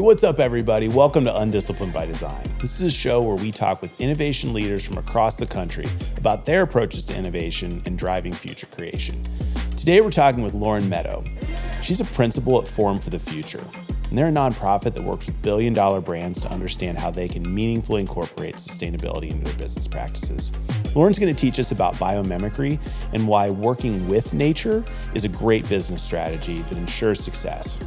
What's up, everybody? Welcome to Undisciplined by Design. This is a show where we talk with innovation leaders from across the country about their approaches to innovation and driving future creation. Today, we're talking with Lauren Meadow. She's a principal at Forum for the Future, and they're a nonprofit that works with billion-dollar brands to understand how they can meaningfully incorporate sustainability into their business practices. Lauren's going to teach us about biomimicry and why working with nature is a great business strategy that ensures success.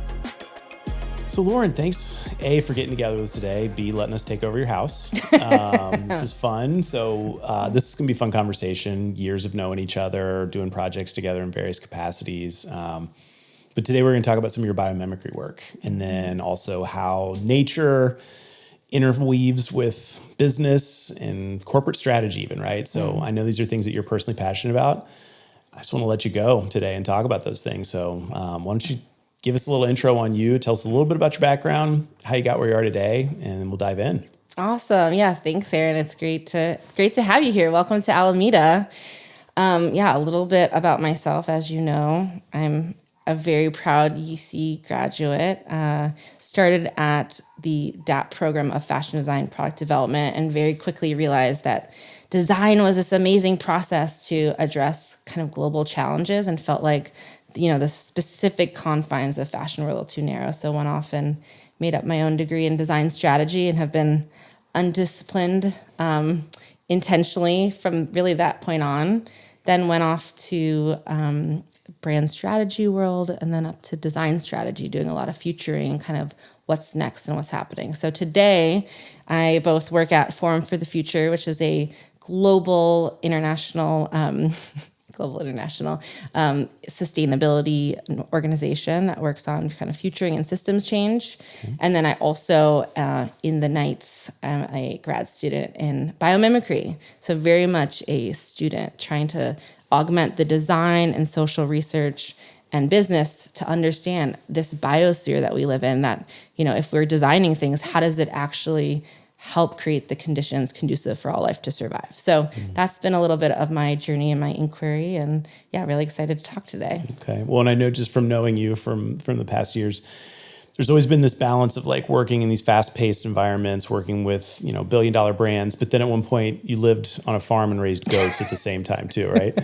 So Lauren, thanks, A, for getting together with us today, B, letting us take over your house. This is fun. So this is going to be a fun conversation, years of knowing each other, doing projects together in various capacities. But today we're going to talk about some of your biomimicry work and then also how nature interweaves with business and corporate strategy even, right? So I know these are things that you're personally passionate about. I just want to let you go today and talk about those things. So why don't you give us a little intro on you, tell us a little bit about your background, how you got where you are today, and then we'll dive in. Awesome. Yeah, thanks, Aaron. It's great to have you here. Welcome to Alameda. A little bit about myself. As you know, I'm a very proud UC graduate. Started at the DAP program of fashion design product development and very quickly realized that design was this amazing process to address kind of global challenges and felt like the specific confines of fashion were a little too narrow. So went off and made up my own degree in design strategy and have been undisciplined intentionally from really that point on. Then went off to brand strategy world and then up to design strategy, doing a lot of futuring, kind of what's next and what's happening. So today I both work at Forum for the Future, which is a global international sustainability organization that works on kind of futuring and systems change. Okay. And then I also, in the nights, I'm a grad student in biomimicry. So very much a student trying to augment the design and social research and business to understand this biosphere that we live in, that, if we're designing things, how does it actually help create the conditions conducive for all life to survive? So that's been a little bit of my journey and my inquiry, and really excited to talk today. Okay. Well, and I know just from knowing you from the past years, there's always been this balance of like working in these fast-paced environments, working with, billion-dollar brands, but then at one point you lived on a farm and raised goats at the same time too, right?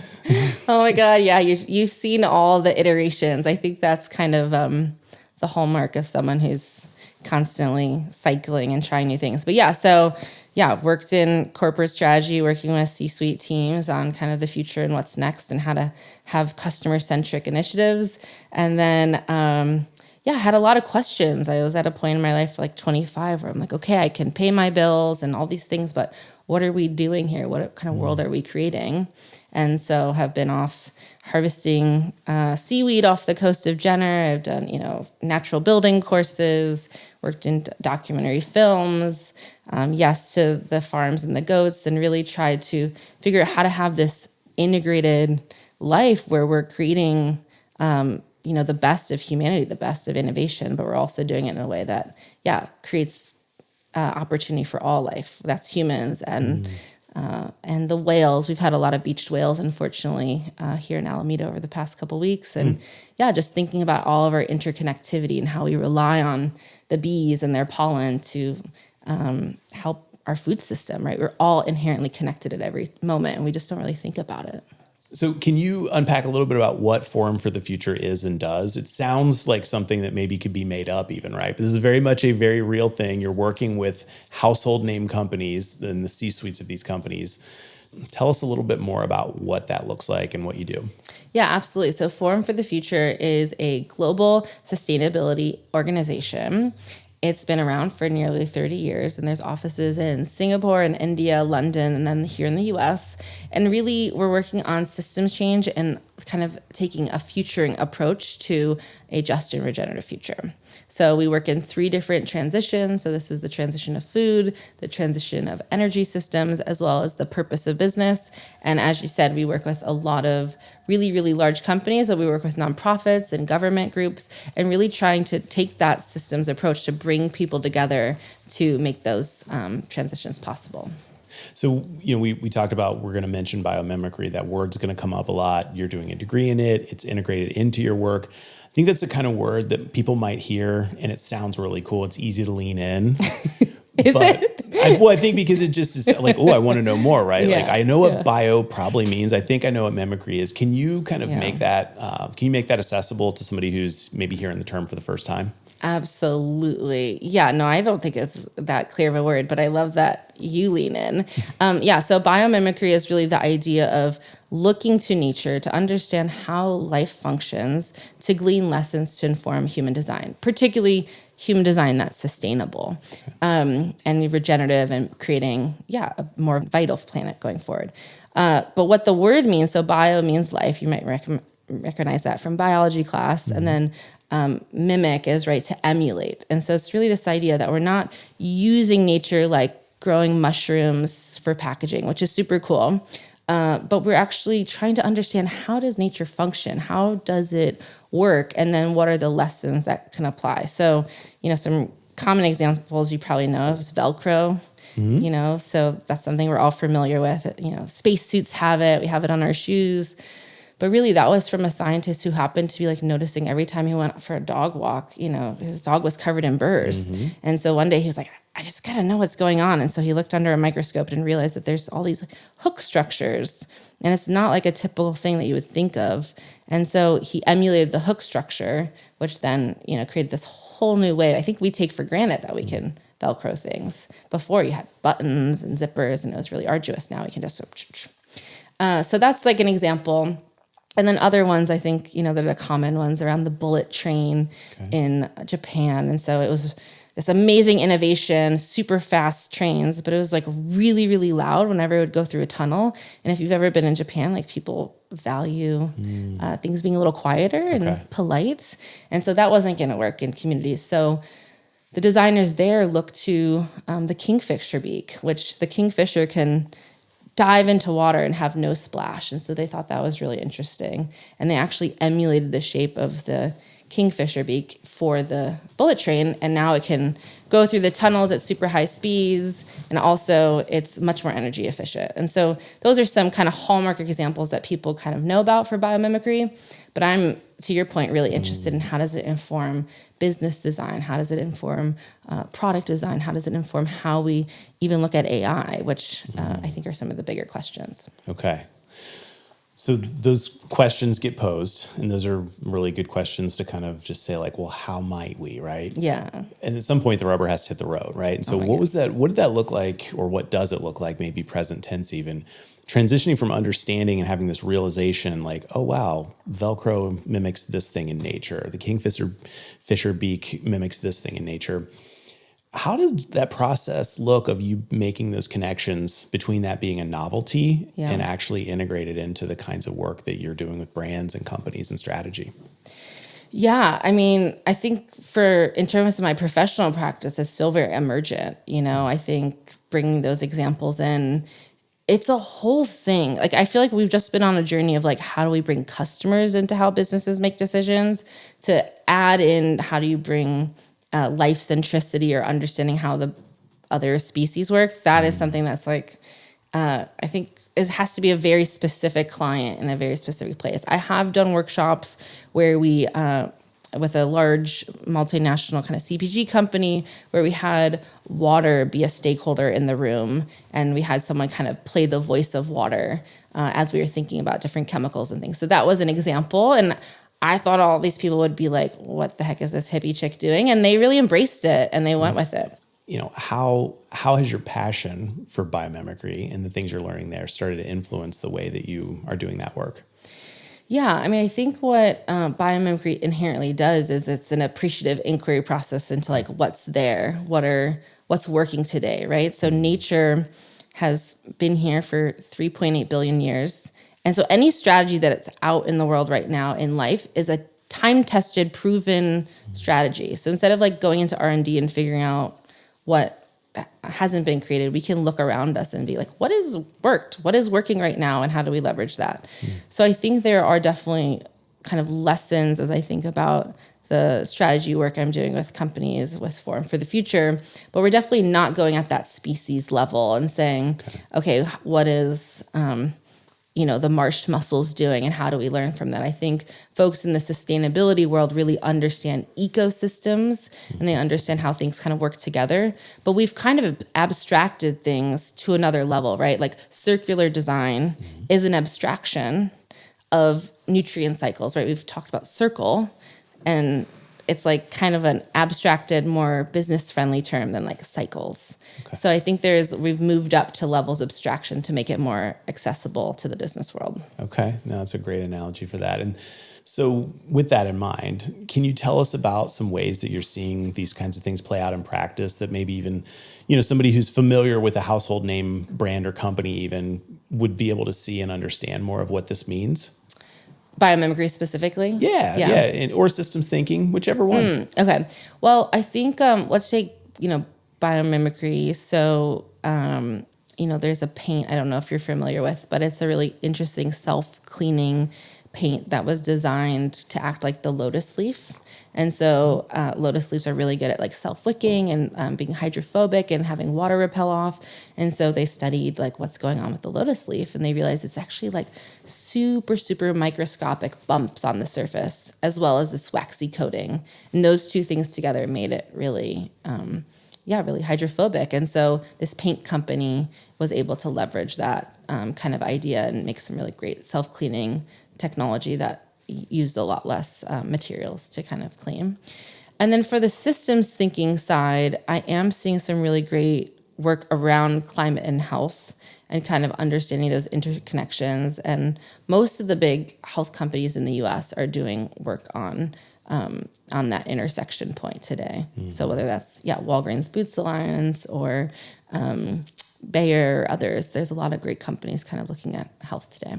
Oh my God. Yeah. You've seen all the iterations. I think that's kind of the hallmark of someone who's constantly cycling and trying new things. But worked in corporate strategy, working with C-suite teams on kind of the future and what's next and how to have customer-centric initiatives. And then, had a lot of questions. I was at a point in my life, like 25, where I'm like, okay, I can pay my bills and all these things, but what are we doing here? What kind of world are we creating? And so have been off harvesting seaweed off the coast of Jenner. I've done, natural building courses, worked in documentary films, yes to the farms and the goats, and really tried to figure out how to have this integrated life where we're creating, the best of humanity, the best of innovation, but we're also doing it in a way that, creates opportunity for all life. That's humans and the whales. We've had a lot of beached whales, unfortunately, here in Alameda over the past couple of weeks. And just thinking about all of our interconnectivity and how we rely on the bees and their pollen to help our food system, right? We're all inherently connected at every moment, and we just don't really think about it. So can you unpack a little bit about what Forum for the Future is and does? It sounds like something that maybe could be made up even, right? But this is very much a very real thing. You're working with household name companies and the C-suites of these companies. Tell us a little bit more about what that looks like and what you do. Yeah, absolutely. So Forum for the Future is a global sustainability organization. It's been around for nearly 30 years, and there's offices in Singapore and India, London, and then here in the US. And really, we're working on systems change and kind of taking a futuring approach to a just and regenerative future. So we work in 3 different transitions. So this is the transition of food, the transition of energy systems, as well as the purpose of business. And as you said, we work with a lot of really, really large companies, but we work with nonprofits and government groups, and really trying to take that systems approach to bring people together to make those transitions possible. So, we talked about, we're going to mention biomimicry. That word's going to come up a lot. You're doing a degree in it. It's integrated into your work. think that's the kind of word that people might hear and it sounds really cool. It's easy to lean in. Is it? I think because it just is like, oh, I want to know more, right? Yeah, like I know what bio probably means. I think I know what mimicry is. Can you kind of make that, accessible to somebody who's maybe hearing the term for the first time? Absolutely. Yeah, no, I don't think it's that clear of a word, but I love that you lean in. So biomimicry is really the idea of looking to nature to understand how life functions, to glean lessons to inform human design, particularly human design that's sustainable and regenerative and creating, a more vital planet going forward. But what the word means, so bio means life. You might recognize that from biology class. Mm-hmm. And then mimic is to emulate. And so it's really this idea that we're not using nature like growing mushrooms for packaging, which is super cool. But we're actually trying to understand, how does nature function? How does it work? And then what are the lessons that can apply? So, some common examples you probably know of is Velcro. Mm-hmm. So that's something we're all familiar with. Spacesuits have it. We have it on our shoes. But really, that was from a scientist who happened to be noticing every time he went for a dog walk, his dog was covered in burrs. Mm-hmm. And so one day he was like, I just got to know what's going on. And so he looked under a microscope and realized that there's all these hook structures. And it's not like a typical thing that you would think of. And so he emulated the hook structure, which then, created this whole new way. I think we take for granted that we can Velcro things. Before, you had buttons and zippers, and it was really arduous. Now we can just... So that's an example. And then other ones, I think, that are the common ones around the bullet train in Japan. And so it was this amazing innovation, super fast trains, but it was really, really loud whenever it would go through a tunnel. And if you've ever been in Japan, people value things being a little quieter and polite. And so that wasn't going to work in communities. So the designers there looked to the kingfisher beak, which the kingfisher can dive into water and have no splash. And so they thought that was really interesting. And they actually emulated the shape of the kingfisher beak for the bullet train. And now it can go through the tunnels at super high speeds. And also it's much more energy efficient. And so those are some kind of hallmark examples that people kind of know about for biomimicry. But I'm, to your point, really interested in how does it inform business design? How does it inform product design? How does it inform how we even look at AI, which I think are some of the bigger questions. Okay. So those questions get posed, and those are really good questions to kind of just say well, how might we, right? Yeah. And at some point the rubber has to hit the road, right? And so what did that look like, or what does it look like, maybe present tense even, transitioning from understanding and having this realization oh, wow, Velcro mimics this thing in nature. The kingfisher beak mimics this thing in nature. How did that process look of you making those connections between that being a novelty and actually integrated into the kinds of work that you're doing with brands and companies and strategy? Yeah, I mean, I think in terms of my professional practice, it's still very emergent. I think bringing those examples in, it's a whole thing. I feel like we've just been on a journey of how do we bring customers into how businesses make decisions, to add in how do you bring life centricity or understanding how the other species work. That is something that's I think it has to be a very specific client in a very specific place. I have done workshops where we, with a large multinational kind of CPG company, where we had water be a stakeholder in the room, and we had someone kind of play the voice of water as we were thinking about different chemicals and things. So that was an example. And I thought all these people would be like, what the heck is this hippie chick doing? And they really embraced it and they went with it. How has your passion for biomimicry and the things you're learning there started to influence the way that you are doing that work? Yeah, I mean, I think what biomimicry inherently does is it's an appreciative inquiry process into what's there, what's working today, right? So nature has been here for 3.8 billion years. And so any strategy that it's out in the world right now in life is a time-tested, proven strategy. So instead of going into R&D and figuring out what hasn't been created, we can look around us and be what has worked? What is working right now? And how do we leverage that? So I think there are definitely kind of lessons as I think about the strategy work I'm doing with companies with Forum for the Future, but we're definitely not going at that species level and saying, okay what is the Marsh mussels doing, and how do we learn from that? I think folks in the sustainability world really understand ecosystems and they understand how things kind of work together. But we've kind of abstracted things to another level, right? Like circular design is an abstraction of nutrient cycles, right? We've talked about circle, and it's like kind of an abstracted, more business-friendly term than like cycles. Okay. So I think we've moved up to levels of abstraction to make it more accessible to the business world. Okay, no, that's a great analogy for that. And so with that in mind, can you tell us about some ways that you're seeing these kinds of things play out in practice that maybe even, somebody who's familiar with a household name brand or company even would be able to see and understand more of what this means? Biomimicry specifically? Yeah. Or systems thinking, whichever one. Okay. Well, I think let's take, biomimicry. So, there's a paint, I don't know if you're familiar with, but it's a really interesting self-cleaning paint that was designed to act like the lotus leaf. And so lotus leaves are really good at like self-wicking and being hydrophobic and having water repel off. And so they studied like what's going on with the lotus leaf, and they realized it's actually like super, super microscopic bumps on the surface, as well as this waxy coating. And those two things together made it really, really hydrophobic. And so this paint company was able to leverage that kind of idea and make some really great self-cleaning technology that used a lot less materials to kind of clean. And then for the systems thinking side, I am seeing some really great work around climate and health and kind of understanding those interconnections. And most of the big health companies in the US are doing work on that intersection point today. Mm-hmm. So whether that's, Walgreens Boots Alliance or Bayer or others, there's a lot of great companies kind of looking at health today.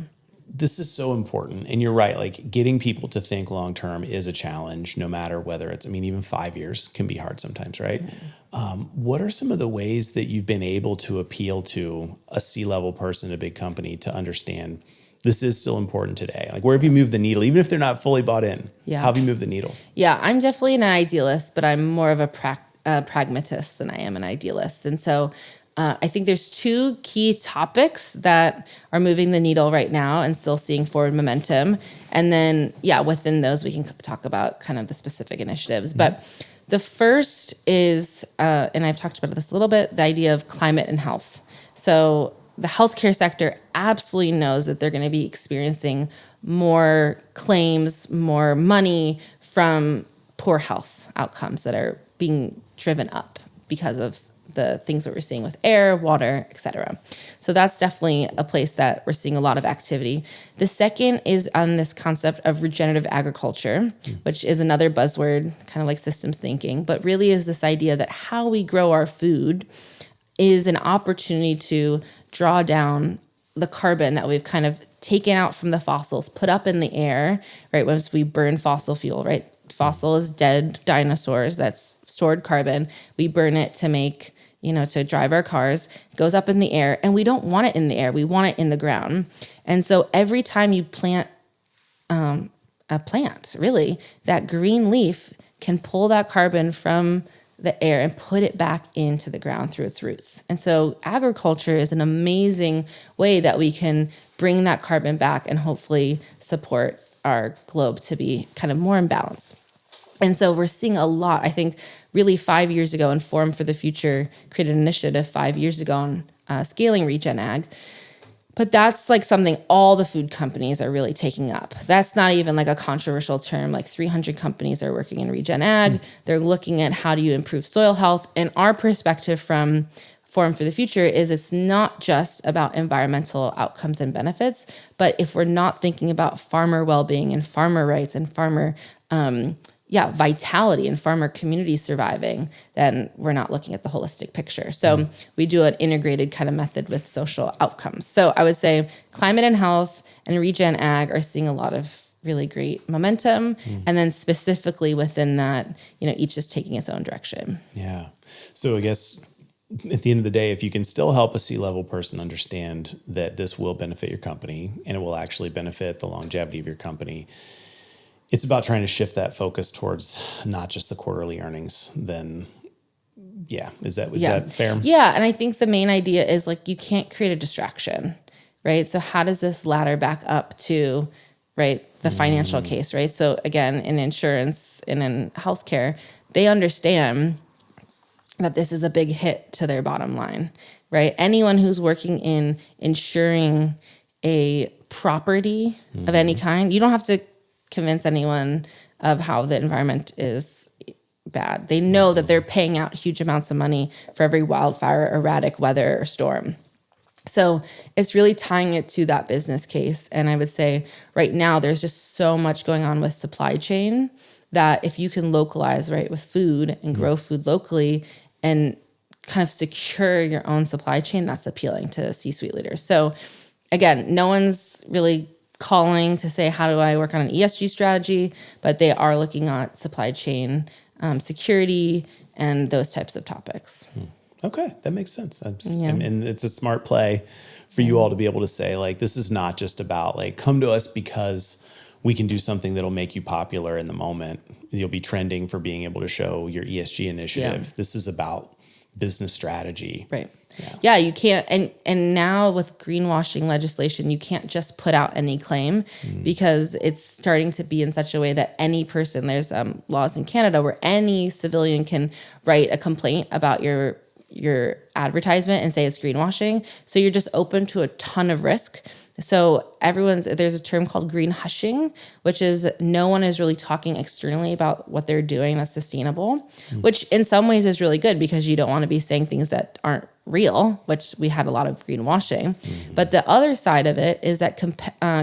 This is so important. And you're right, like getting people to think long-term is a challenge, no matter whether it's, even 5 years can be hard sometimes, right? Mm-hmm. What are some of the ways that you've been able to appeal to a C-level person in a big company to understand this is still important today? Like, where have you moved the needle, even if they're not fully bought in? Yeah. How have you moved the needle? Yeah, I'm definitely an idealist, but I'm more of a pragmatist than I am an idealist. And so I think there's two key topics that are moving the needle right now and still seeing forward momentum. And then, within those, we can talk about kind of the specific initiatives. Mm-hmm. But the first is, and I've talked about this a little bit, the idea of climate and health. So the healthcare sector absolutely knows that they're going to be experiencing more claims, more money from poor health outcomes that are being driven up because of the things that we're seeing with air, water, et cetera. So that's definitely a place that we're seeing a lot of activity. The second is on this concept of regenerative agriculture, which is another buzzword, kind of like systems thinking, but really is this idea that how we grow our food is an opportunity to draw down the carbon that we've kind of taken out from the fossils, put up in the air, right? Once we burn fossil fuel, right? Fossil is dead dinosaurs, that's stored carbon. We burn it to make, to drive our cars. It goes up in the air, and we don't want it in the air. We want it in the ground. And so every time you plant a plant, really, that green leaf can pull that carbon from the air and put it back into the ground through its roots. And so agriculture is an amazing way that we can bring that carbon back and hopefully support our globe to be kind of more in balance. And so we're seeing a lot. I think really 5 years ago, and Forum for the Future created an initiative 5 years ago on scaling regen ag. But that's like something all the food companies are really taking up. That's not even like a controversial term. Like 300 companies are working in regen ag. They're looking at how do you improve soil health. And our perspective from Forum for the Future is it's not just about environmental outcomes and benefits, but if we're not thinking about farmer well-being and farmer rights and farmer vitality and farmer community surviving, then we're not looking at the holistic picture. So we do an integrated kind of method with social outcomes. So I would say climate and health and regen ag are seeing a lot of really great momentum. And then specifically within that, each is taking its own direction. Yeah. So I guess at the end of the day, if you can still help a C-level person understand that this will benefit your company and it will actually benefit the longevity of your company, it's about trying to shift that focus towards not just the quarterly earnings. Then, is that fair? Yeah, and I think the main idea is like you can't create a distraction, right? So how does this ladder back up to, right, the financial case, right? So again, in insurance and in healthcare, they understand that this is a big hit to their bottom line, right? Anyone who's working in insuring a property of any kind, you don't have to convince anyone of how the environment is bad. They know that they're paying out huge amounts of money for every wildfire, erratic weather, or storm. So it's really tying it to that business case. And I would say right now there's just so much going on with supply chain that if you can localize, right, with food and grow food locally and kind of secure your own supply chain, that's appealing to C-suite leaders. So again, no one's really calling to say, how do I work on an ESG strategy? But they are looking at supply chain security and those types of topics. Okay, that makes sense. And it's a smart play for you all to be able to say, like, this is not just about, like, come to us because we can do something that'll make you popular in the moment. You'll be trending for being able to show your ESG initiative. Yeah. This is about business strategy. Right. Yeah, you can't. And now with greenwashing legislation, you can't just put out any claim because it's starting to be in such a way that any person, there's laws in Canada where any civilian can write a complaint about your advertisement and say it's greenwashing. So you're just open to a ton of risk. So there's a term called green hushing, which is no one is really talking externally about what they're doing that's sustainable, which in some ways is really good because you don't want to be saying things that aren't real, which we had a lot of greenwashing. But the other side of it is that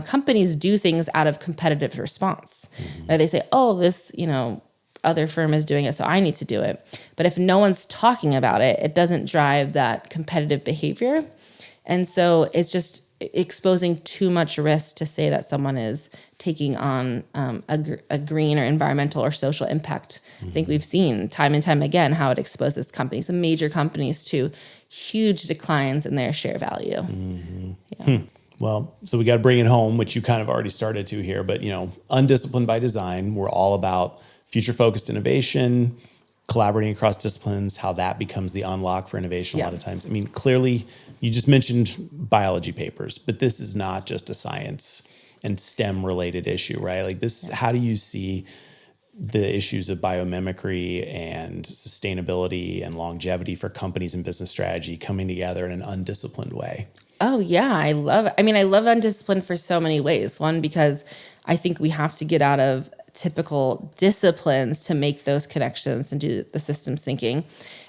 companies do things out of competitive response. They say, oh, this, other firm is doing it, so I need to do it. But if no one's talking about it, it doesn't drive that competitive behavior. And so it's just exposing too much risk to say that someone is taking on a green or environmental or social impact. I think we've seen time and time again how it exposes companies, and major companies, to huge declines in their share value. Yeah. Well, so we got to bring it home, which you kind of already started to here, but, Undisciplined by Design, we're all about future-focused innovation, collaborating across disciplines, how that becomes the unlock for innovation a lot of times. I mean, clearly, you just mentioned biology papers, but this is not just a science and STEM-related issue, right? Like this, how do you see the issues of biomimicry and sustainability and longevity for companies and business strategy coming together in an undisciplined way? Oh, yeah. I love Undisciplined for so many ways. One, because I think we have to get out of typical disciplines to make those connections and do the systems thinking.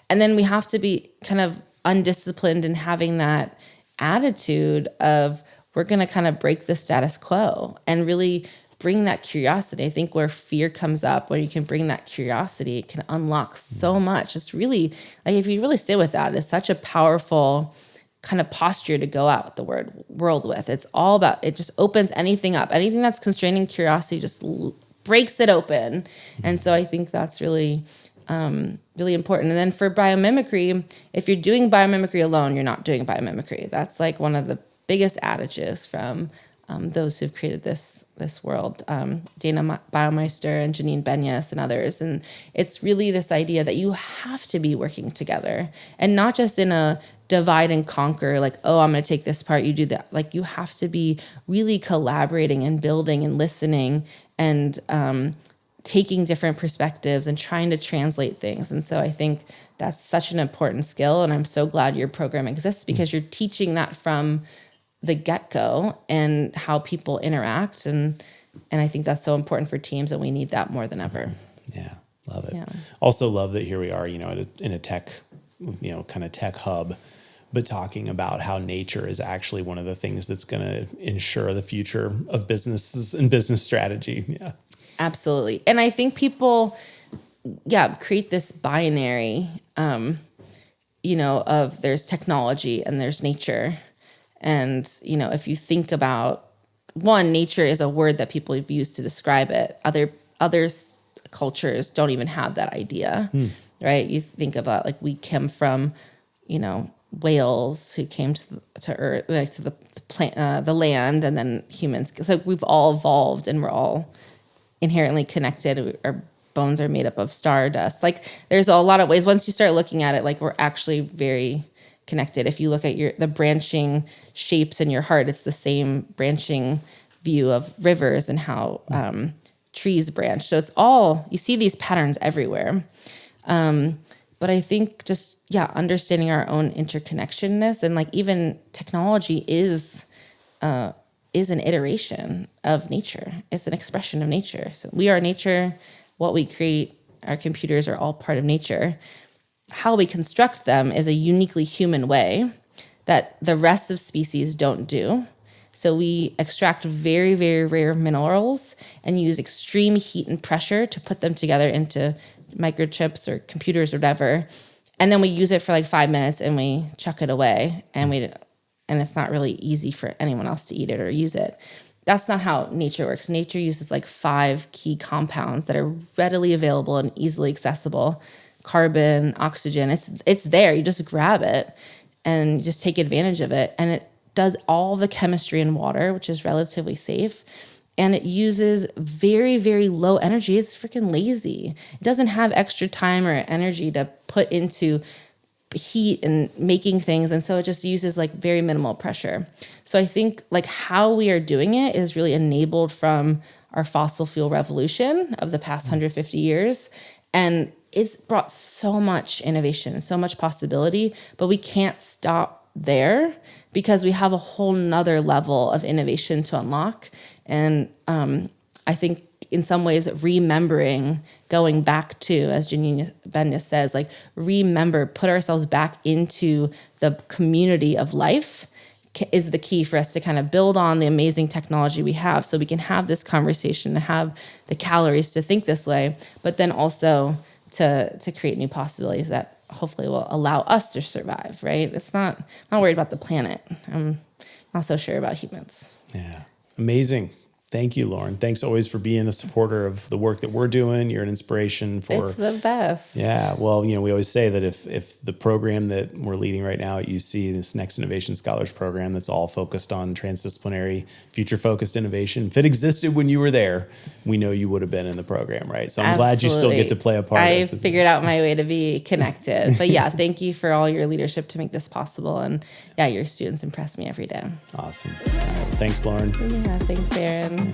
And then we have to be kind of undisciplined in having that attitude of we're going to kind of break the status quo and really bring that curiosity. I think where fear comes up, where you can bring that curiosity, it can unlock so much. It's really, like, if you really sit with that, it's such a powerful kind of posture to go out with the world with. It's all about, it just opens anything up. Anything that's constraining curiosity just breaks it open. And so I think that's really, really important. And then for biomimicry, if you're doing biomimicry alone, you're not doing biomimicry. That's like one of the biggest adages from those who've created this world, Dana Baumeister and Janine Benyus and others. And it's really this idea that you have to be working together, and not just in a divide and conquer, like, oh, I'm going to take this part, you do that. Like, you have to be really collaborating and building and listening and taking different perspectives and trying to translate things. And so I think that's such an important skill. And I'm so glad your program exists, because you're teaching that from the get-go and how people interact. And I think that's so important for teams, and we need that more than ever. Yeah, love it. Yeah. Also love that here we are, in a tech, kind of tech hub, but talking about how nature is actually one of the things that's going to ensure the future of businesses and business strategy. Yeah, absolutely. And I think people, create this binary, of there's technology and there's nature. And, if you think about, one, nature is a word that people have used to describe it. Other cultures don't even have that idea, right? You think about, like, we came from, whales who came to Earth, like to the land, and then humans. So we've all evolved, and we're all inherently connected. Our bones are made up of stardust. Like, there's a lot of ways. Once you start looking at it, like, we're actually very connected. If you look at the branching shapes in your heart, it's the same branching view of rivers and how trees branch. So it's all, you see these patterns everywhere. But I think just, understanding our own interconnectedness, and like even technology is an iteration of nature. It's an expression of nature. So we are nature. What we create, our computers are all part of nature. How we construct them is a uniquely human way that the rest of species don't do. So we extract very, very rare minerals and use extreme heat and pressure to put them together into microchips or computers or whatever. And then we use it for like 5 minutes and we chuck it away, and it's not really easy for anyone else to eat it or use it. That's not how nature works. Nature uses like 5 key compounds that are readily available and easily accessible. Carbon, oxygen, it's there. You just grab it and just take advantage of it. And it does all the chemistry in water, which is relatively safe. And it uses very, very low energy. It's freaking lazy. It doesn't have extra time or energy to put into heat and making things. And so it just uses like very minimal pressure. So I think like how we are doing it is really enabled from our fossil fuel revolution of the past 150 years. And it's brought so much innovation and so much possibility, but we can't stop there because we have a whole nother level of innovation to unlock. And I think in some ways, remembering, going back to, as Janine Bendis says, like remember, put ourselves back into the community of life is the key for us to kind of build on the amazing technology we have, so we can have this conversation and have the calories to think this way, but then also to create new possibilities that hopefully will allow us to survive, right? I'm not worried about the planet. I'm not so sure about humans. Yeah. Amazing. Thank you, Lauren. Thanks always for being a supporter of the work that we're doing. You're an inspiration for... It's the best. Yeah. Well, we always say that if the program that we're leading right now at UC, this Next Innovation Scholars Program that's all focused on transdisciplinary, future-focused innovation, if it existed when you were there, we know you would have been in the program, right? So I'm glad you still get to play a part. I figured out my way to be connected. But yeah, thank you for all your leadership to make this possible. And yeah, your students impress me every day. Awesome. All right. Thanks, Lauren. Yeah, thanks, Aaron.